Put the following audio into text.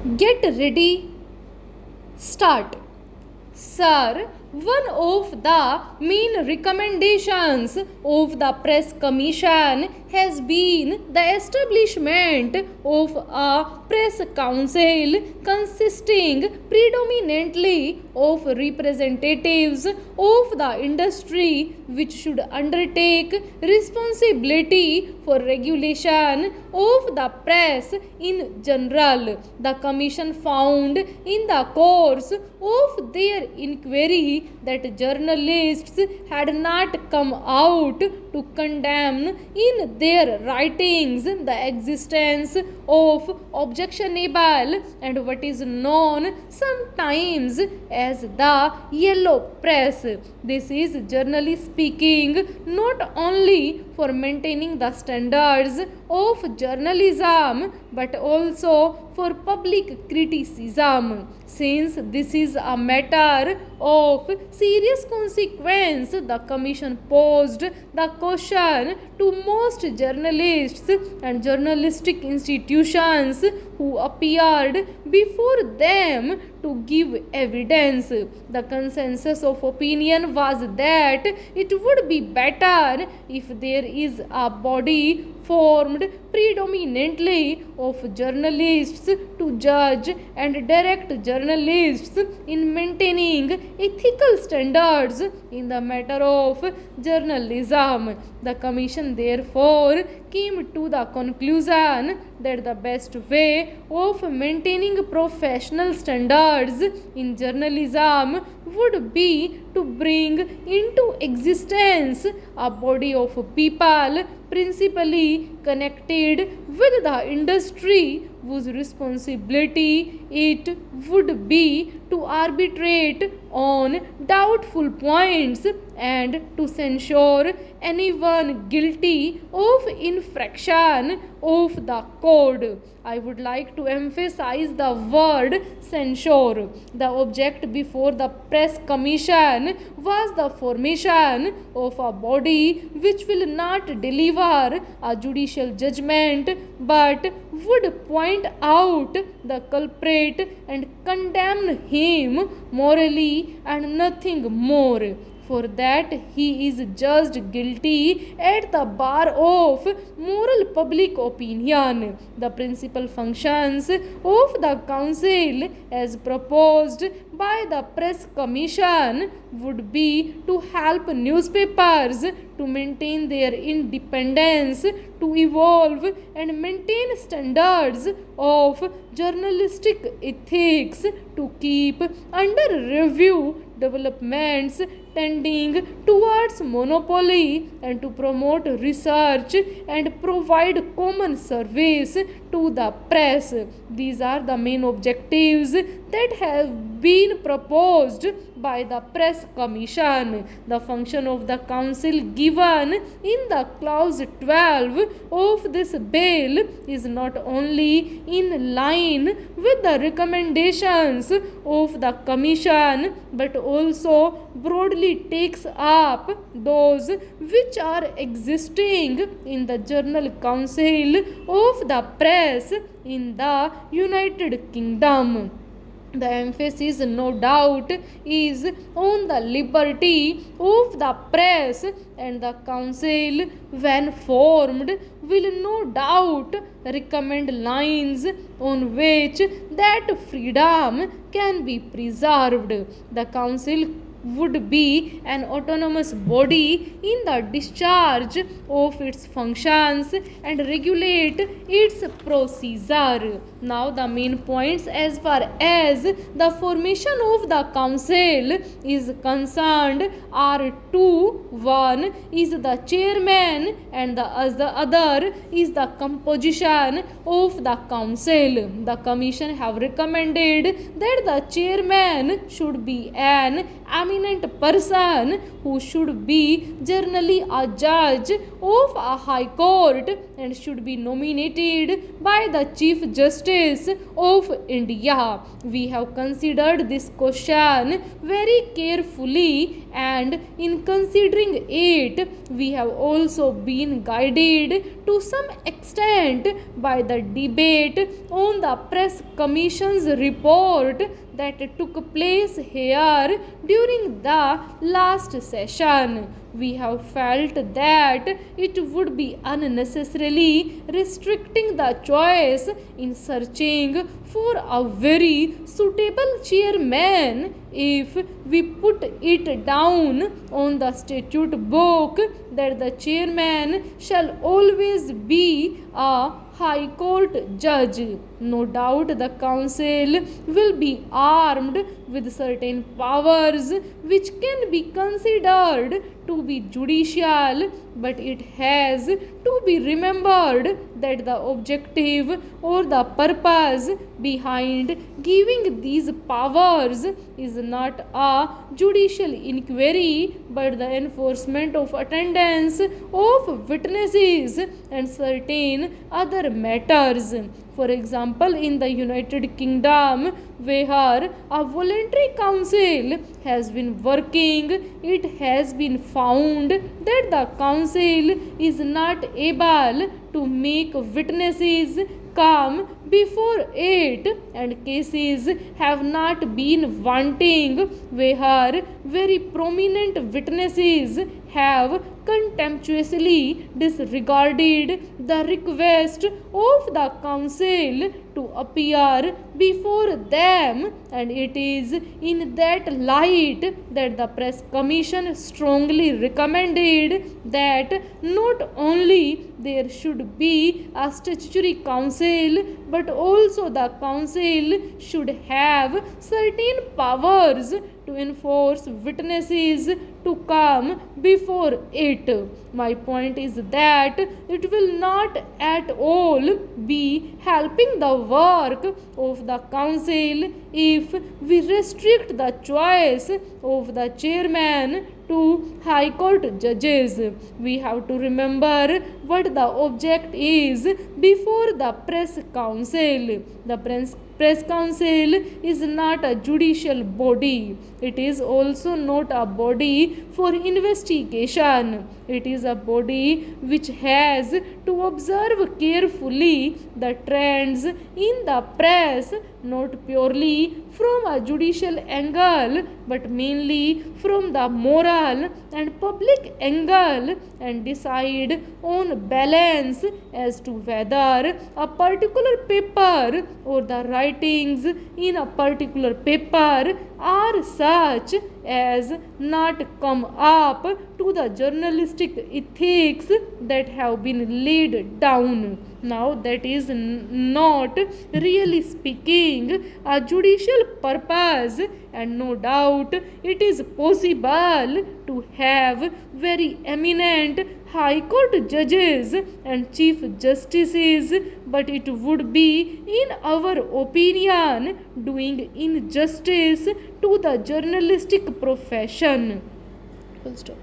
Get ready, start. Sir, one of the main recommendations of the Press Commission has been the establishment of a press council consisting predominantly of representatives of the industry, which should undertake responsibility for regulation of the press in general. The Commission found in the course of their inquiry that journalists had not come out to condemn in their writings the existence of objectionable and what is known sometimes as the yellow press. This is generally speaking not only for maintaining the standards of journalism but also for public criticism. Since this is a matter of serious consequence, the Commission posed the question to most journalists and journalistic institutions who appeared before them to give evidence. The consensus of opinion was that it would be better if there is a body formed predominantly of journalists to judge and direct journalists in maintaining ethical standards in the matter of journalism. The Commission therefore came to the conclusion that the best way of maintaining professional standards in journalism would be to bring into existence a body of people principally connected with the industry whose responsibility it would be to arbitrate on doubtful points and to censure anyone guilty of infraction of the code. I would like to emphasize the word censure. The object before the Press Commission was the formation of a body which will not deliver a judicial judgment but would point out the culprit and condemn him morally and nothing more. For that he is judged guilty at the bar of moral public opinion. The principal functions of the council as proposed by the Press Commission would be to help newspapers to maintain their independence, to evolve and maintain standards of journalistic ethics, to keep under review developments tending towards monopoly, and to promote research and provide common service to the press. These are the main objectives that have been proposed by the Press Commission. The function of the council given in the clause 12 of this bill is not only in line with the recommendations of the commission but also broadly takes up those which are existing in the General Council of the Press in the United Kingdom. The emphasis, no doubt, is on the liberty of the press, and the council, when formed, will no doubt recommend lines on which that freedom can be preserved. The council would be an autonomous body in the discharge of its functions and regulate its procedure. Now, the main points as far as the formation of the council is concerned are two. One is the chairman, and the other is the composition of the council. The commission have recommended that the chairman should be an eminent person who should be generally a judge of a high court and should be nominated by the Chief Justice of India. We have considered this question very carefully, and in considering it, we have also been guided to some extent by the debate on the Press Commission's report that took place here during the last session. We have felt that it would be unnecessarily restricting the choice in searching for a very suitable chairman if we put it down on the statute book that the chairman shall always be a High Court judge. No doubt the council will be armed with certain powers which can be considered to be judicial, but it has to be remembered that the objective or the purpose behind giving these powers is not a judicial inquiry but the enforcement of attendance of witnesses and certain other matters. For example, in the United Kingdom, where a voluntary council has been working, it has been found that the council is not able to make witnesses come before it, and cases have not been wanting where very prominent witnesses have contemptuously disregarded the request of the council to appear before them, and it is in that light that the Press Commission strongly recommended that not only there should be a statutory council but also the council should have certain powers to enforce witnesses to come before it. My point is that it will not at all be helping the work of the council if we restrict the choice of the chairman to High Court judges. We have to remember what the object is before the Press Council. The Press Council is not a judicial body. It is also not a body for investigation. It is a body which has to observe carefully the trends in the press, not purely from a judicial angle but mainly from the moral and public angle, and decide on balance as to whether a particular paper or the writings in a particular paper are such as not come up to the journalistic ethics that have been laid down. Now, that is not really speaking a judicial purpose, and no doubt it is possible to have very eminent High Court judges and Chief Justices, but it would be, in our opinion, doing injustice to the journalistic profession. Full stop.